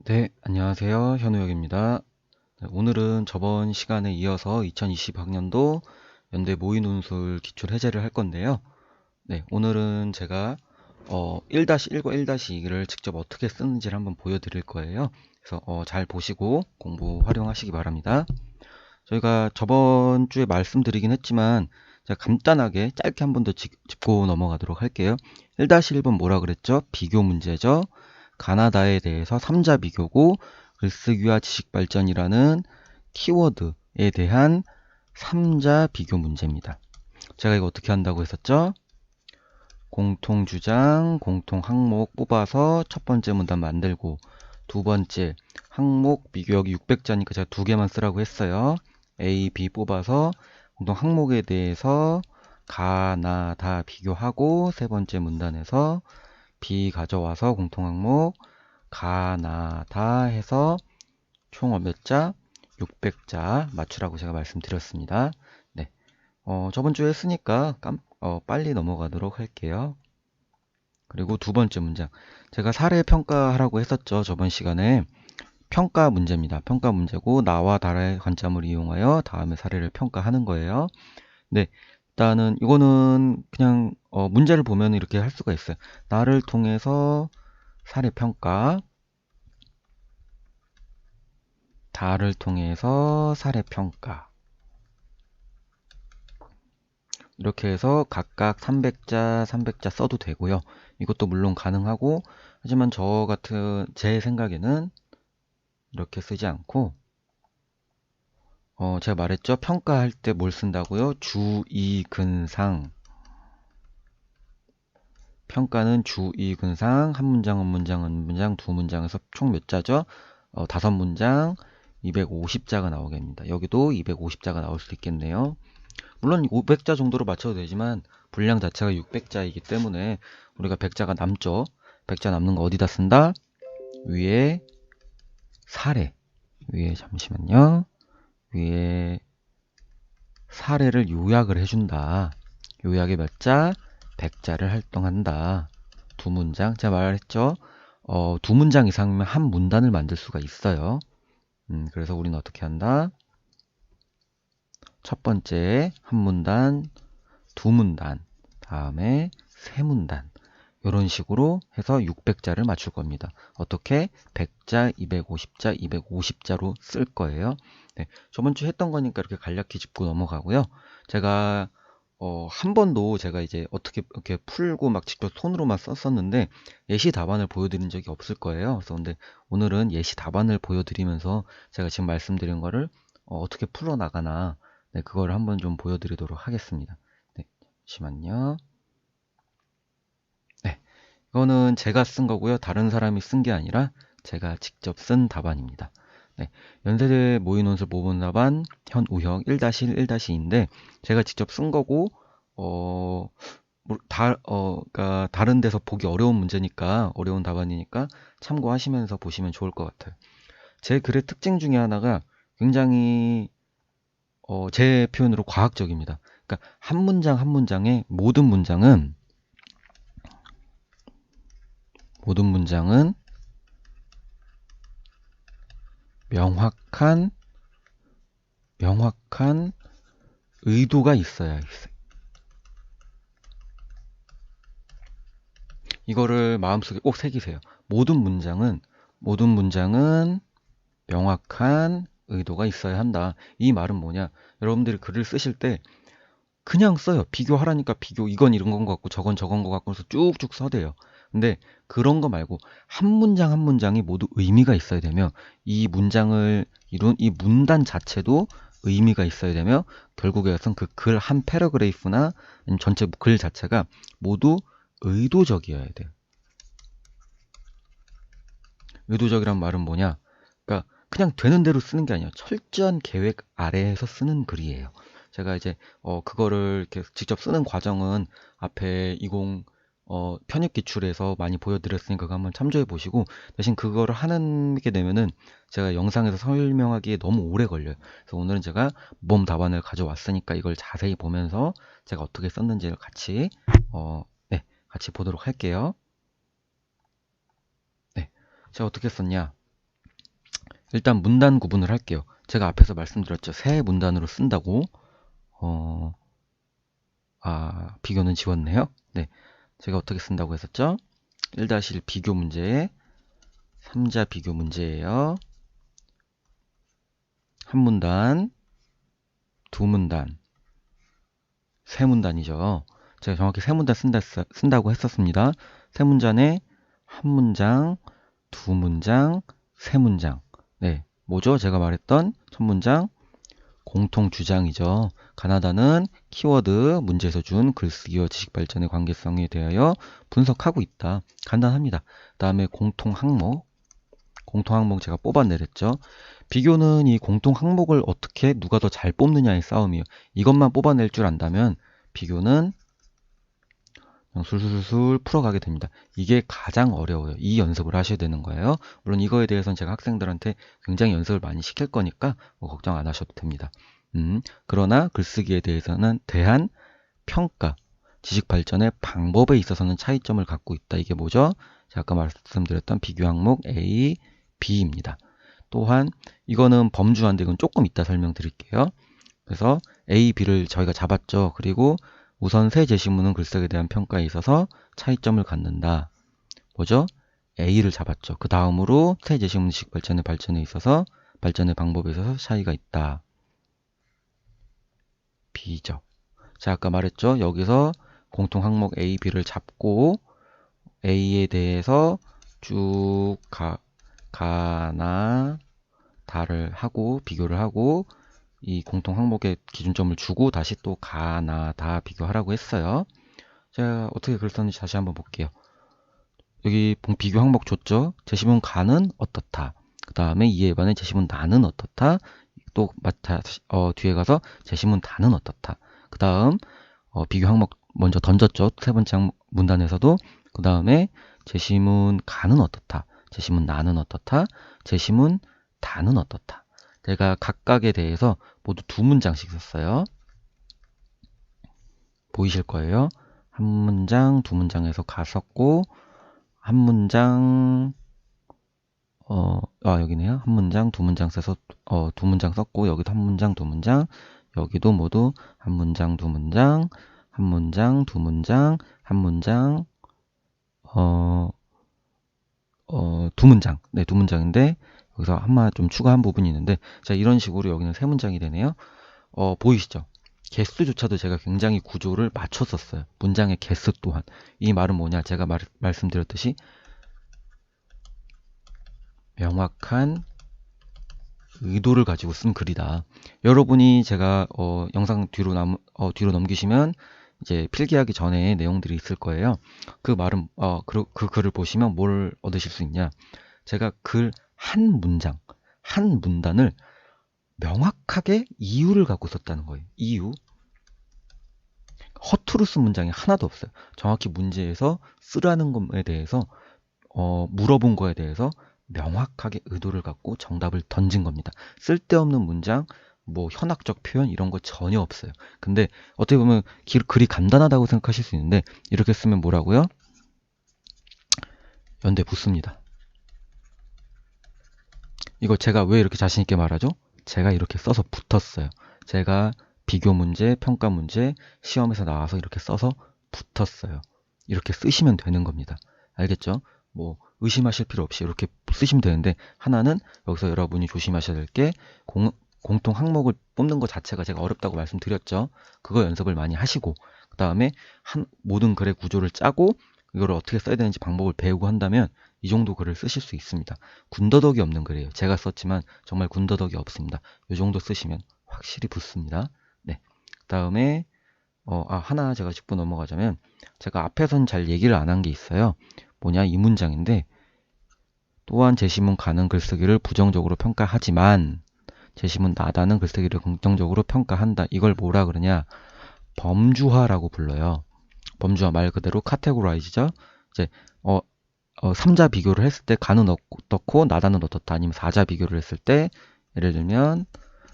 네, 안녕하세요. 현우역입니다. 네, 오늘은 저번 시간에 이어서 2020학년도 연대 모의논술 기출 해제를 할 건데요. 네, 오늘은 제가 1-1과 1-2를 직접 어떻게 쓰는지를 한번 보여드릴 거예요. 그래서 잘 보시고 공부 활용하시기 바랍니다. 저희가 저번 주에 말씀드리긴 했지만 제가 간단하게 짧게 한 번 더 짚고 넘어가도록 할게요. 1-1번 뭐라 그랬죠? 비교 문제죠. 가나다에 대해서 3자 비교고 글쓰기와 지식 발전이라는 키워드에 대한 3자 비교 문제입니다. 제가 이거 어떻게 한다고 했었죠? 공통주장, 공통항목 뽑아서 첫 번째 문단 만들고 두 번째 항목 비교역이 600자니까 제가 두 개만 쓰라고 했어요. A, B 뽑아서 공통항목에 대해서 가나다 비교하고 세 번째 문단에서 B 가져와서 공통항목 가나다 해서 총 몇 자? 600자 맞추라고 제가 말씀드렸습니다. 네, 저번 주에 했으니까 빨리 넘어가도록 할게요. 그리고 두 번째 문장. 제가 사례 평가하라고 했었죠. 저번 시간에. 평가 문제입니다. 평가 문제고 나와 다라의 관점을 이용하여 다음에 사례를 평가하는 거예요. 네, 일단은 이거는 그냥 문제를 보면 이렇게 할 수가 있어요. 나를 통해서 사례 평가, 다를 통해서 사례 평가. 이렇게 해서 각각 300자, 300자 써도 되고요. 이것도 물론 가능하고, 하지만 저 같은 제 생각에는 이렇게 쓰지 않고, 제가 말했죠. 평가할 때 뭘 쓴다고요? 주, 이, 근상. 평가는 주, 이, 근상, 한 문장, 한 문장, 한 문장, 두 문장에서 총 몇 자죠? 5문장, 250자가 나오게 됩니다. 여기도 250자가 나올 수 있겠네요. 물론 500자 정도로 맞춰도 되지만 분량 자체가 600자이기 때문에 우리가 100자가 남죠. 100자 남는 거 어디다 쓴다? 위에 사례. 위에 잠시만요. 위에 사례를 요약을 해준다. 요약의 몇 자? 100자를 활동한다. 두 문장. 제가 말했죠. 두 문장 이상이면 한 문단을 만들 수가 있어요. 그래서 우리는 어떻게 한다? 첫 번째 한 문단, 두 문단, 다음에 세 문단. 이런 식으로 해서 600자를 맞출 겁니다. 어떻게? 100자, 250자, 250자로 쓸 거예요. 네, 저번 주 했던 거니까 이렇게 간략히 짚고 넘어가고요. 제가 한 번도 제가 이제 어떻게 이렇게 풀고 막 직접 손으로만 썼었는데 예시 답안을 보여드린 적이 없을 거예요. 그래서 근데 오늘은 예시 답안을 보여드리면서 제가 지금 말씀드린 거를 어떻게 풀어 나가나 네, 그거를 한번 좀 보여드리도록 하겠습니다. 네, 잠시만요. 네, 이거는 제가 쓴 거고요. 다른 사람이 쓴 게 아니라 제가 직접 쓴 답안입니다. 네, 연세대 모의논술 모범 답안 현우형 1-1, 1-2인데 제가 직접 쓴 거고 그러니까 다른 데서 보기 어려운 문제니까 어려운 답안이니까 참고하시면서 보시면 좋을 것 같아요. 제 글의 특징 중에 하나가 굉장히 제 표현으로 과학적입니다. 그러니까 한 문장 한 문장의 모든 문장은 명확한 의도가 있어야 있어요. 이거를 마음속에 꼭 새기세요. 모든 문장은 명확한 의도가 있어야 한다. 이 말은 뭐냐? 여러분들이 글을 쓰실 때 그냥 써요. 비교하라니까 비교, 이건 이런 건 것 같고 저건 저건 것 같고 해서 쭉쭉 써대요. 근데 그런 거 말고 한 문장 한 문장이 모두 의미가 있어야 되며 이 문장을 이룬 이 문단 자체도 의미가 있어야 되며 결국에 여튼 그 글 한 패러그래프나 아니면 전체 글 자체가 모두 의도적이어야 돼요. 의도적이란 말은 뭐냐? 그러니까 그냥 되는 대로 쓰는 게 아니라 철저한 계획 아래에서 쓰는 글이에요. 제가 이제 그거를 이렇게 직접 쓰는 과정은 앞에 20 편입 기출에서 많이 보여드렸으니까 그거 한번 참조해 보시고 대신 그거를 하는 게 되면은 제가 영상에서 설명하기에 너무 오래 걸려요. 그래서 오늘은 제가 모범 답안을 가져왔으니까 이걸 자세히 보면서 제가 어떻게 썼는지를 같이 네, 같이 보도록 할게요. 네, 제가 어떻게 썼냐? 일단 문단 구분을 할게요. 제가 앞에서 말씀드렸죠. 새 문단으로 쓴다고. 비교는 지웠네요. 네. 제가 어떻게 쓴다고 했었죠? 1-1 비교 문제, 3자 비교 문제예요. 한 문단, 두 문단, 세 문단이죠. 제가 정확히 세 문단 쓴다고 했었습니다. 세 문단에 한 문장, 두 문장, 세 문장. 네, 뭐죠? 제가 말했던 첫 문장 공통 주장이죠. 가나다는 키워드 문제에서 준 글쓰기와 지식 발전의 관계성에 대하여 분석하고 있다. 간단합니다. 그 다음에 공통 항목 제가 뽑아내랬죠. 비교는 이 공통 항목을 어떻게 누가 더 잘 뽑느냐의 싸움이에요. 이것만 뽑아낼 줄 안다면 비교는 그냥 술술술 풀어가게 됩니다. 이게 가장 어려워요. 이 연습을 하셔야 되는 거예요. 물론 이거에 대해서는 제가 학생들한테 굉장히 연습을 많이 시킬 거니까 뭐 걱정 안 하셔도 됩니다. 그러나 글쓰기에 대한 평가, 지식 발전의 방법에 있어서는 차이점을 갖고 있다. 이게 뭐죠? 제가 아까 말씀드렸던 비교 항목 A, B입니다. 또한 이거는 범주한데 이건 조금 이따 설명드릴게요. 그래서 A, B를 저희가 잡았죠. 그리고 우선 새 제시문은 글쓰기에 대한 평가에 있어서 차이점을 갖는다. 뭐죠? A를 잡았죠. 그 다음으로 새 제시문 지식 발전에 있어서 발전의 방법에 있어서 차이가 있다. B죠. 자, 아까 말했죠. 여기서 공통 항목 A, B를 잡고 A에 대해서 쭉 가나 다를 하고 비교를 하고 이 공통 항목에 기준점을 주고 다시 또 가나 다 비교하라고 했어요. 제가 어떻게 글 썼는지 다시 한번 볼게요. 여기 비교 항목 줬죠. 제시문 가는 어떻다. 그 다음에 이에 반해 제시문 나는 어떻다. 또 뒤에 가서 제시문 다는 어떻다. 그 다음 비교 항목 먼저 던졌죠. 세 번째 문단에서도. 그 다음에 제시문 가는 어떻다. 제시문 나는 어떻다. 제시문 다는 어떻다. 제가 각각에 대해서 모두 두 문장씩 썼어요. 보이실 거예요. 한 문장, 두 문장에서 가 썼고 한 문장 여기네요. 한 문장, 두 문장 써서 두 문장 썼고 여기도 한 문장, 두 문장. 여기도 모두 한 문장, 두 문장, 한 문장, 두 문장, 한 문장, 두 문장. 네, 두 문장인데 여기서 한마 좀 추가한 부분이 있는데 자, 이런 식으로 여기는 세 문장이 되네요. 보이시죠? 개수조차도 제가 굉장히 구조를 맞췄었어요. 문장의 개수 또한. 이 말은 뭐냐? 제가 말씀드렸듯이 명확한 의도를 가지고 쓴 글이다. 여러분이 제가 영상 뒤로 넘기시면 이제 필기하기 전에 내용들이 있을 거예요. 그 말은 그 글을 보시면 뭘 얻으실 수 있냐? 제가 글 한 문장, 한 문단을 명확하게 이유를 갖고 썼다는 거예요. 이유. 허투루 쓴 문장이 하나도 없어요. 정확히 문제에서 쓰라는 것에 대해서 물어본 거에 대해서 명확하게 의도를 갖고 정답을 던진 겁니다. 쓸데없는 문장, 뭐 현학적 표현 이런 거 전혀 없어요. 근데 어떻게 보면 글이 간단하다고 생각하실 수 있는데 이렇게 쓰면 뭐라고요? 연대 붙습니다. 이거 제가 왜 이렇게 자신 있게 말하죠? 제가 이렇게 써서 붙었어요. 제가 비교 문제, 평가 문제, 시험에서 나와서 이렇게 써서 붙었어요. 이렇게 쓰시면 되는 겁니다. 알겠죠? 뭐 의심하실 필요 없이 이렇게 쓰시면 되는데 하나는 여기서 여러분이 조심하셔야 될 게 공통 항목을 뽑는 것 자체가 제가 어렵다고 말씀드렸죠. 그거 연습을 많이 하시고 그 다음에 모든 글의 구조를 짜고 이거를 어떻게 써야 되는지 방법을 배우고 한다면 이 정도 글을 쓰실 수 있습니다. 군더더기 없는 글이에요. 제가 썼지만 정말 군더더기 없습니다. 이 정도 쓰시면 확실히 붙습니다. 네. 그 다음에 하나 제가 짚고 넘어가자면 제가 앞에선 잘 얘기를 안 한 게 있어요. 뭐냐 이 문장인데 또한 제시문 가는 글쓰기를 부정적으로 평가하지만 제시문 나다는 글쓰기를 긍정적으로 평가한다. 이걸 뭐라 그러냐 범주화라고 불러요. 범주화 말 그대로 카테고라이즈죠. 이제 3자 비교를 했을 때 가는 어떻고 나다는 어떻다 아니면 4자 비교를 했을 때 예를 들면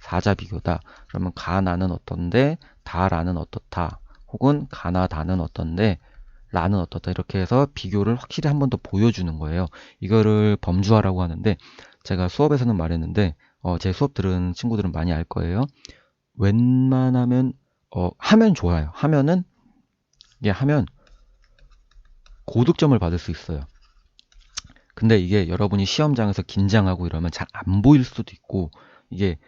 4자 비교다. 그러면 가나는 어떤데 다라는 어떻다. 혹은 가나 다는 어떤데 라는 어떻다 이렇게 해서 비교를 확실히 한 번 더 보여주는 거예요. 이거를 범주화라고 하는데 제가 수업에서는 말했는데 제 수업 들은 친구들은 많이 알 거예요. 웬만하면 하면 좋아요. 하면은 이게 하면 고득점을 받을 수 있어요. 근데 이게 여러분이 시험장에서 긴장하고 이러면 잘 안 보일 수도 있고 이게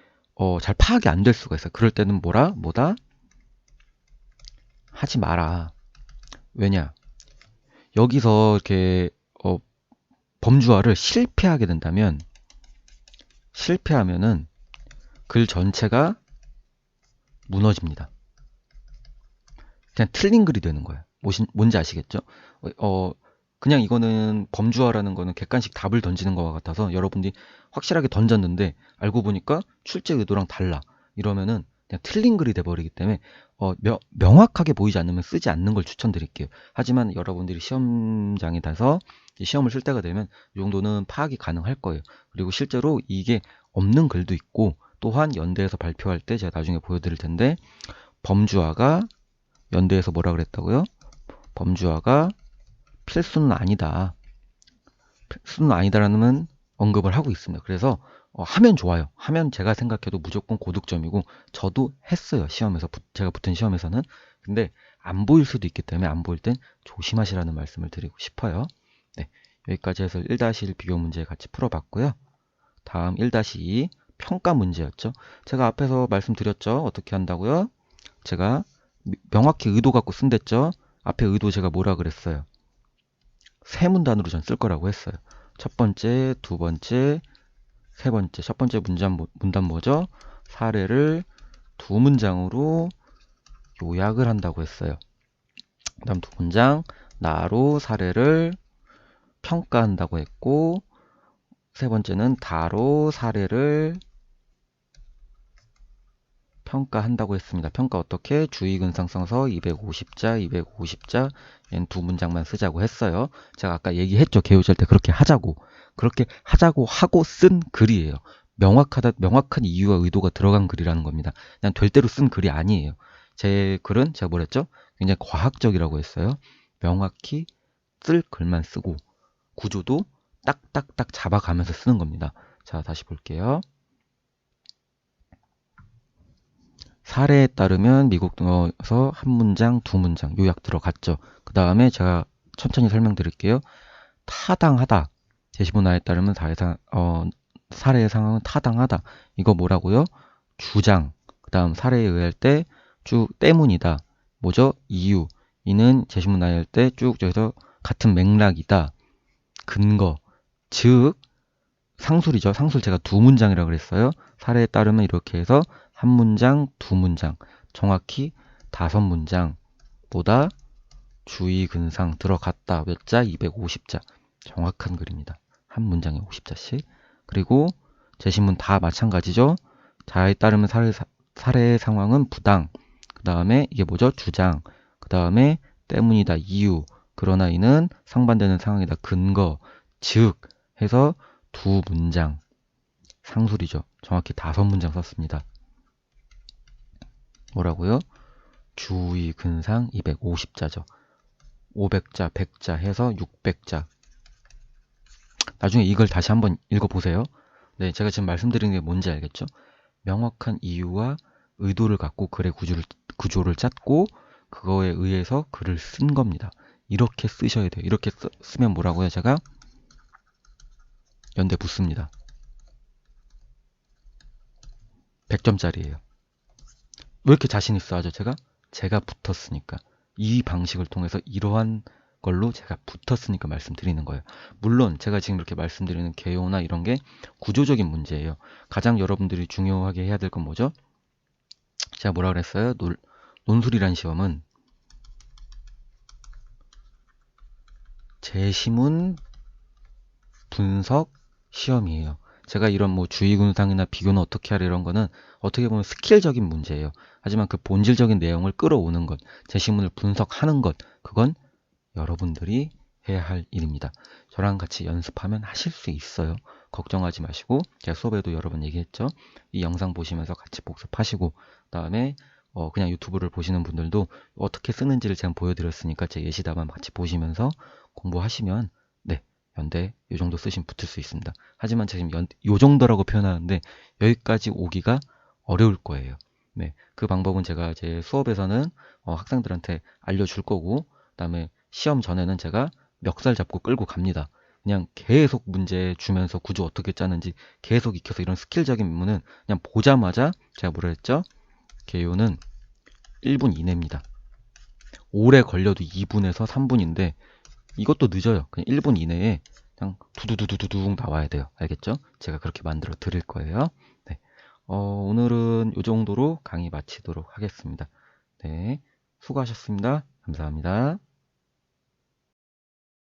잘 파악이 안 될 수가 있어요. 그럴 때는 뭐다? 하지 마라. 왜냐? 여기서 이렇게 범주화를 실패하면은 글 전체가 무너집니다. 그냥 틀린 글이 되는 거예요. 뭔지 아시겠죠? 그냥 이거는 범주화라는 거는 객관식 답을 던지는 것과 같아서 여러분들이 확실하게 던졌는데 알고 보니까 출제 의도랑 달라. 이러면은 그냥 틀린 글이 돼버리기 때문에 명확하게 보이지 않으면 쓰지 않는 걸 추천드릴게요. 하지만 여러분들이 시험장에 가서 시험을 쓸 때가 되면 이 정도는 파악이 가능할 거예요. 그리고 실제로 이게 없는 글도 있고 또한 연대에서 발표할 때 제가 나중에 보여드릴 텐데 범주화가 연대에서 뭐라 그랬다고요? 범주화가 필수는 아니다. 필수는 아니다라는 언급을 하고 있습니다. 그래서 하면 좋아요. 하면 제가 생각해도 무조건 고득점이고 저도 했어요. 시험에서 제가 붙은 시험에서는. 근데 안 보일 수도 있기 때문에 안 보일 땐 조심하시라는 말씀을 드리고 싶어요. 네, 여기까지 해서 1-1 비교 문제 같이 풀어봤고요. 다음 1-2 평가 문제였죠. 제가 앞에서 말씀드렸죠. 어떻게 한다고요? 제가 명확히 의도 갖고 쓴댔죠. 앞에 의도 제가 뭐라 그랬어요? 세 문단으로 전 쓸 거라고 했어요. 첫 번째, 두 번째, 세 번째. 첫 번째 문단 뭐죠? 사례를 두 문장으로 요약을 한다고 했어요. 그 다음 두 문장, 나로 사례를 평가한다고 했고, 세 번째는 다로 사례를 평가한다고 했습니다. 평가 어떻게? 주의근상성서 250자, 250자, 얘는 두 문장만 쓰자고 했어요. 제가 아까 얘기했죠. 개요절 때 그렇게 하자고. 그렇게 하자고 하고 쓴 글이에요. 명확한 이유와 의도가 들어간 글이라는 겁니다. 그냥 될 대로 쓴 글이 아니에요. 제 글은 제가 뭐랬죠? 굉장히 과학적이라고 했어요. 명확히 쓸 글만 쓰고 구조도 딱딱딱 잡아가면서 쓰는 겁니다. 자, 다시 볼게요. 사례에 따르면 미국에서 한 문장, 두 문장 요약 들어갔죠. 그 다음에 제가 천천히 설명드릴게요. 타당하다. 제시문화에 따르면 사례의 상황은 타당하다. 이거 뭐라고요? 주장. 그 다음 사례에 의할 때 쭉 때문이다. 뭐죠? 이유. 이는 제시문화에 할 때 쭉 저기서 같은 맥락이다. 근거. 즉 상술이죠. 상술 제가 두 문장이라고 그랬어요. 사례에 따르면 이렇게 해서 한 문장, 두 문장, 정확히 5문장보다 주의 근상 들어갔다. 몇 자? 250자. 정확한 글입니다. 한 문장에 50자씩. 그리고 제시문 다 마찬가지죠. 자에 따르면 사례의 상황은 부당. 그 다음에 이게 뭐죠? 주장. 그 다음에 때문이다. 이유. 그러나 이는 상반되는 상황이다. 근거. 즉 해서 두 문장. 상술이죠. 정확히 5문장 썼습니다. 뭐라고요? 주의 근상 250자죠. 500자, 100자 해서 600자. 나중에 이걸 다시 한번 읽어보세요. 네, 제가 지금 말씀드리는 게 뭔지 알겠죠? 명확한 이유와 의도를 갖고 글의 구조를 짰고 그거에 의해서 글을 쓴 겁니다. 이렇게 쓰셔야 돼요. 이렇게 쓰면 뭐라고요? 제가 연대 붙습니다. 100점짜리예요. 왜 이렇게 자신 있어 하죠? 제가 붙었으니까. 이 방식을 통해서 이러한 걸로 제가 붙었으니까 말씀드리는 거예요. 물론 제가 지금 이렇게 말씀드리는 개요나 이런 게 구조적인 문제예요. 가장 여러분들이 중요하게 해야 될 건 뭐죠? 제가 뭐라 그랬어요? 논술이란 시험은 제시문 분석 시험이에요. 제가 이런 뭐 주의근상이나 비교는 어떻게 하려 이런 거는 어떻게 보면 스킬적인 문제예요. 하지만 그 본질적인 내용을 끌어오는 것, 제시문을 분석하는 것, 그건 여러분들이 해야 할 일입니다. 저랑 같이 연습하면 하실 수 있어요. 걱정하지 마시고 제가 수업에도 여러 번 얘기했죠. 이 영상 보시면서 같이 복습하시고 그다음에 그냥 유튜브를 보시는 분들도 어떻게 쓰는지를 제가 보여드렸으니까 제 예시 답안 같이 보시면서 공부하시면 네, 연대 요 정도 쓰시면 붙을 수 있습니다. 하지만 제가 지금 요 정도라고 표현하는데 여기까지 오기가 어려울 거예요. 네, 그 방법은 제가 제 수업에서는 학생들한테 알려줄 거고, 그다음에 시험 전에는 제가 멱살 잡고 끌고 갑니다. 그냥 계속 문제 주면서 구조 어떻게 짜는지 계속 익혀서 이런 스킬적인 부분은 그냥 보자마자 제가 뭐라 했죠? 개요는 1분 이내입니다. 오래 걸려도 2분에서 3분인데 이것도 늦어요. 그냥 1분 이내에 그냥 두두두두두둑 나와야 돼요. 알겠죠? 제가 그렇게 만들어 드릴 거예요. 네. 오늘은 이 정도로 강의 마치도록 하겠습니다. 네. 수고하셨습니다. 감사합니다.